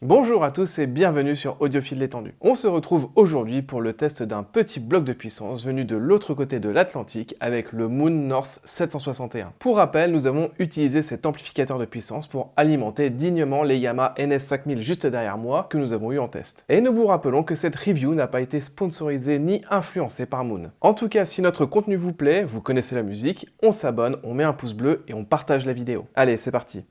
Bonjour à tous et bienvenue sur Audiophile l'étendue. On se retrouve aujourd'hui pour le test d'un petit bloc de puissance venu de l'autre côté de l'Atlantique avec le Moon North 761. Pour rappel, nous avons utilisé cet amplificateur de puissance pour alimenter dignement les Yamaha NS5000 juste derrière moi que nous avons eu en test. Et nous vous rappelons que cette review n'a pas été sponsorisée ni influencée par Moon. En tout cas, si notre contenu vous plaît, vous connaissez la musique, on s'abonne, on met un pouce bleu et on partage la vidéo. Allez, c'est parti.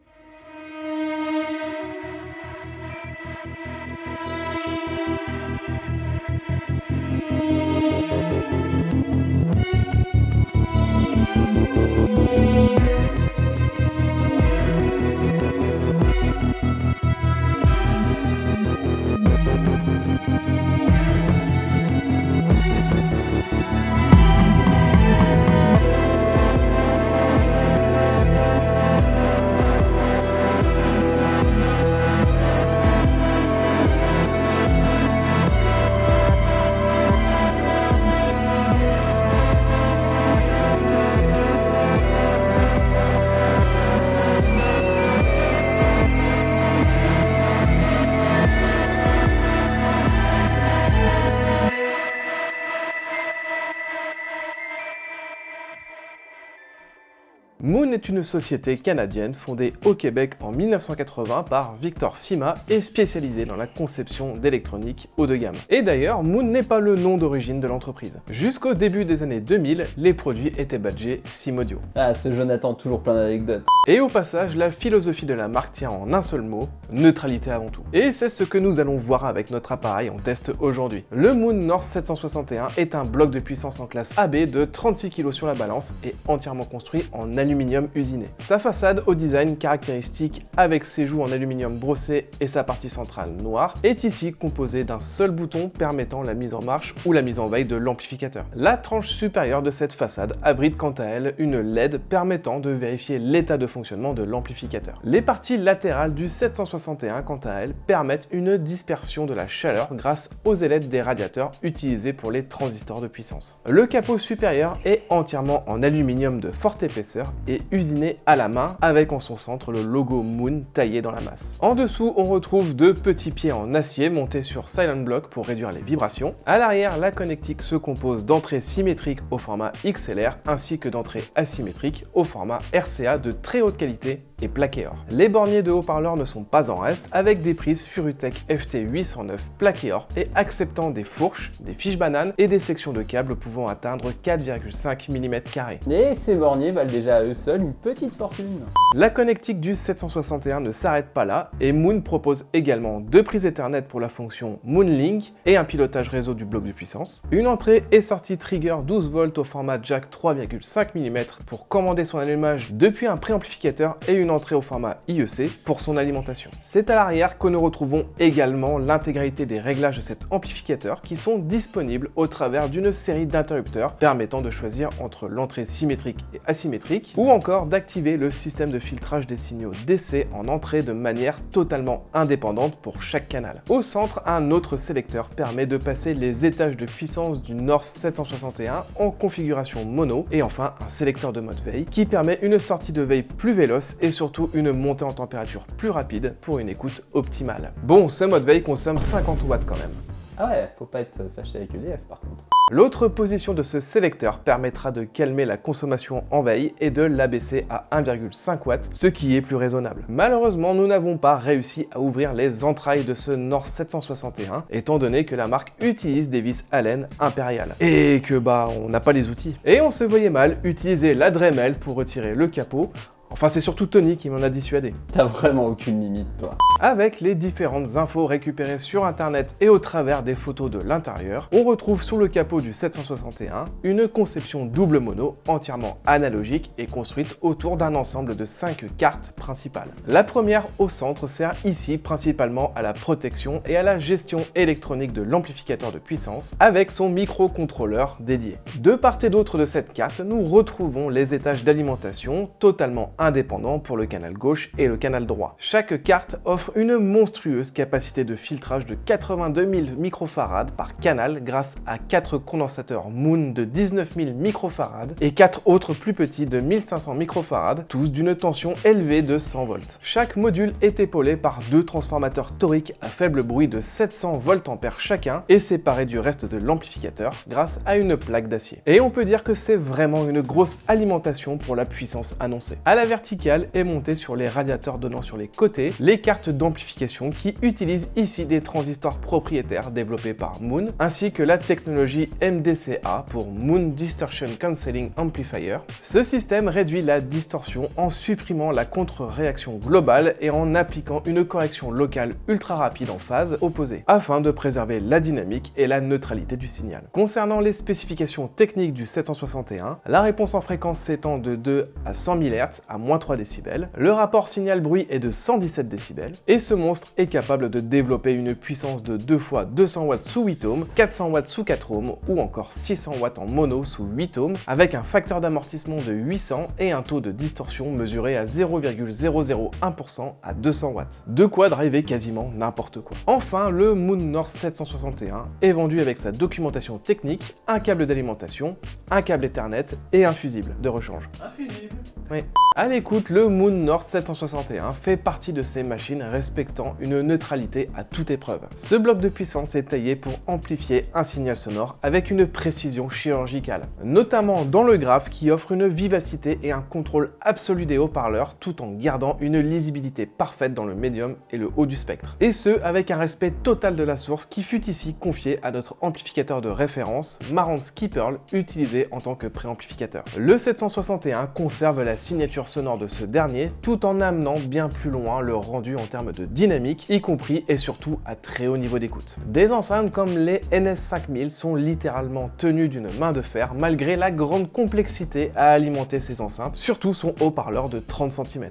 Moon est une société canadienne fondée au Québec en 1980 par Victor Sima et spécialisée dans la conception d'électronique haut de gamme. Et d'ailleurs, Moon n'est pas le nom d'origine de l'entreprise. Jusqu'au début des années 2000, les produits étaient badgés SIM Audio. Ah, ce Jonathan, toujours plein d'anecdotes. Et au passage, la philosophie de la marque tient en un seul mot, neutralité avant tout. Et c'est ce que nous allons voir avec notre appareil en test aujourd'hui. Le Moon North 761 est un bloc de puissance en classe AB de 36 kg sur la balance et entièrement construit en aluminium usiné. Sa façade au design caractéristique avec ses joues en aluminium brossé et sa partie centrale noire est ici composée d'un seul bouton permettant la mise en marche ou la mise en veille de l'amplificateur. La tranche supérieure de cette façade abrite quant à elle une LED permettant de vérifier l'état de fonctionnement de l'amplificateur. Les parties latérales du 761 quant à elles permettent une dispersion de la chaleur grâce aux ailettes des radiateurs utilisés pour les transistors de puissance. Le capot supérieur est entièrement en aluminium de forte épaisseur et usiné à la main avec en son centre le logo Moon taillé dans la masse. En dessous, on retrouve deux petits pieds en acier montés sur Silent Block pour réduire les vibrations. À l'arrière, la connectique se compose d'entrées symétriques au format XLR ainsi que d'entrées asymétriques au format RCA de très haute qualité et plaqué or. Les borniers de haut-parleurs ne sont pas en reste avec des prises Furutech FT809 plaqué or et acceptant des fourches, des fiches bananes et des sections de câbles pouvant atteindre 4,5 mm². Et ces borniers valent déjà à eux seuls une petite fortune. La connectique du 761 ne s'arrête pas là et Moon propose également deux prises Ethernet pour la fonction Moonlink et un pilotage réseau du bloc de puissance, une entrée et sortie trigger 12 volts au format jack 3,5 mm pour commander son allumage depuis un préamplificateur et une entrée au format IEC pour son alimentation. C'est à l'arrière que nous retrouvons également l'intégralité des réglages de cet amplificateur qui sont disponibles au travers d'une série d'interrupteurs permettant de choisir entre l'entrée symétrique et asymétrique ou encore d'activer le système de filtrage des signaux DC en entrée de manière totalement indépendante pour chaque canal. Au centre, un autre sélecteur permet de passer les étages de puissance du North 761 en configuration mono et enfin un sélecteur de mode veille qui permet une sortie de veille plus véloce et surtout une montée en température plus rapide pour une écoute optimale. Bon, ce mode veille consomme 50 watts quand même. Ah ouais, faut pas être fâché avec EDF par contre. L'autre position de ce sélecteur permettra de calmer la consommation en veille et de l'abaisser à 1,5 watts, ce qui est plus raisonnable. Malheureusement, nous n'avons pas réussi à ouvrir les entrailles de ce North 761, étant donné que la marque utilise des vis Allen impériales. Et que on n'a pas les outils. Et on se voyait mal utiliser la Dremel pour retirer le capot. Enfin, c'est surtout Tony qui m'en a dissuadé. T'as vraiment aucune limite, toi. Avec les différentes infos récupérées sur internet et au travers des photos de l'intérieur, on retrouve sous le capot du 761 une conception double mono entièrement analogique et construite autour d'un ensemble de 5 cartes principales. La première au centre sert ici principalement à la protection et à la gestion électronique de l'amplificateur de puissance avec son microcontrôleur dédié. De part et d'autre de cette carte, nous retrouvons les étages d'alimentation totalement indépendants pour le canal gauche et le canal droit. Chaque carte offre une monstrueuse capacité de filtrage de 82 000 microfarads par canal grâce à 4 condensateurs Moon de 19 000 microfarads et 4 autres plus petits de 1500 microfarads, tous d'une tension élevée de 100 volts. Chaque module est épaulé par 2 transformateurs toriques à faible bruit de 700 volts ampères chacun et séparés du reste de l'amplificateur grâce à une plaque d'acier. Et on peut dire que c'est vraiment une grosse alimentation pour la puissance annoncée. À la verticale est montée sur les radiateurs donnant sur les côtés les cartes d'amplification qui utilisent ici des transistors propriétaires développés par Moon, ainsi que la technologie MDCA pour Moon Distortion Cancelling Amplifier. Ce système réduit la distorsion en supprimant la contre-réaction globale et en appliquant une correction locale ultra rapide en phase opposée, afin de préserver la dynamique et la neutralité du signal. Concernant les spécifications techniques du 761, la réponse en fréquence s'étend de 2 à 100 000 Hz à moins 3 dB, le rapport signal-bruit est de 117 dB, et ce monstre est capable de développer une puissance de 2 fois 200 watts sous 8 ohms, 400 watts sous 4 ohms ou encore 600 watts en mono sous 8 ohms, avec un facteur d'amortissement de 800 et un taux de distorsion mesuré à 0,001% à 200 watts. De quoi driver quasiment n'importe quoi. Enfin, le Moon North 761 est vendu avec sa documentation technique, un câble d'alimentation, un câble Ethernet et un fusible de rechange. Un fusible. Oui. À l'écoute, le Moon North 761 fait partie de ces machines respectant une neutralité à toute épreuve. Ce bloc de puissance est taillé pour amplifier un signal sonore avec une précision chirurgicale, notamment dans le graphe qui offre une vivacité et un contrôle absolu des haut-parleurs tout en gardant une lisibilité parfaite dans le médium et le haut du spectre. Et ce, avec un respect total de la source qui fut ici confié à notre amplificateur de référence, Marantz Key-Pearl, utilisé en tant que préamplificateur. Le 761 conserve la signature sonore de ce dernier tout en amenant bien plus loin le rendu en termes de dynamique, y compris et surtout à très haut niveau d'écoute. Des enceintes comme les NS5000 sont littéralement tenues d'une main de fer malgré la grande complexité à alimenter ces enceintes, surtout son haut-parleur de 30 cm.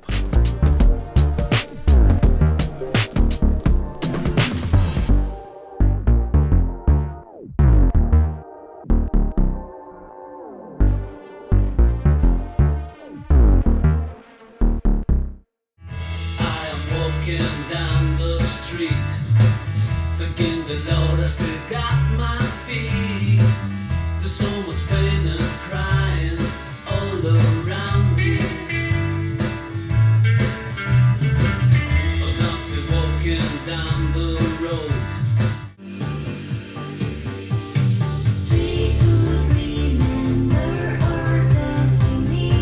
Down the street, thanking the Lord I still got my feet. There's so much pain and crying all around me. As I'm still walking down the road. Streets will remember our destiny.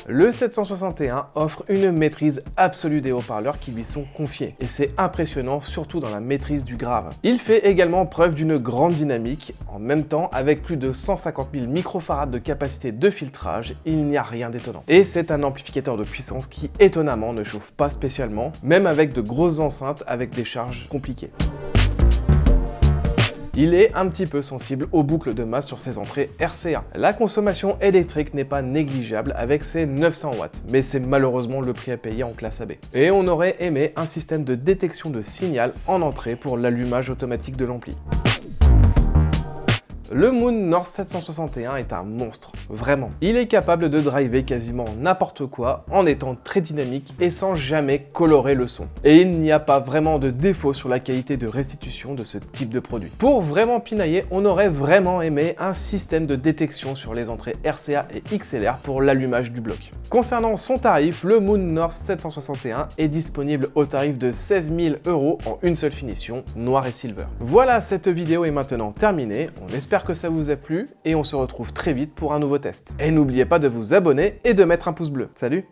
Le 761 offre une maîtrise absolue des haut-parleurs qui lui sont confiés, et c'est impressionnant surtout dans la maîtrise du grave. Il fait également preuve d'une grande dynamique, en même temps avec plus de 150 000 microfarads de capacité de filtrage, il n'y a rien d'étonnant. Et c'est un amplificateur de puissance qui étonnamment ne chauffe pas spécialement, même avec de grosses enceintes avec des charges compliquées. Il est un petit peu sensible aux boucles de masse sur ses entrées RCA. La consommation électrique n'est pas négligeable avec ses 900 watts, mais c'est malheureusement le prix à payer en classe AB. Et on aurait aimé un système de détection de signal en entrée pour l'allumage automatique de l'ampli. Le Moon North 761 est un monstre, vraiment. Il est capable de driver quasiment n'importe quoi en étant très dynamique et sans jamais colorer le son. Et il n'y a pas vraiment de défaut sur la qualité de restitution de ce type de produit. Pour vraiment pinailler, on aurait vraiment aimé un système de détection sur les entrées RCA et XLR pour l'allumage du bloc. Concernant son tarif, le Moon North 761 est disponible au tarif de 16 000 € en une seule finition, noir et silver. Voilà, cette vidéo est maintenant terminée. On espère que ça vous a plu et on se retrouve très vite pour un nouveau test. Et n'oubliez pas de vous abonner et de mettre un pouce bleu. Salut!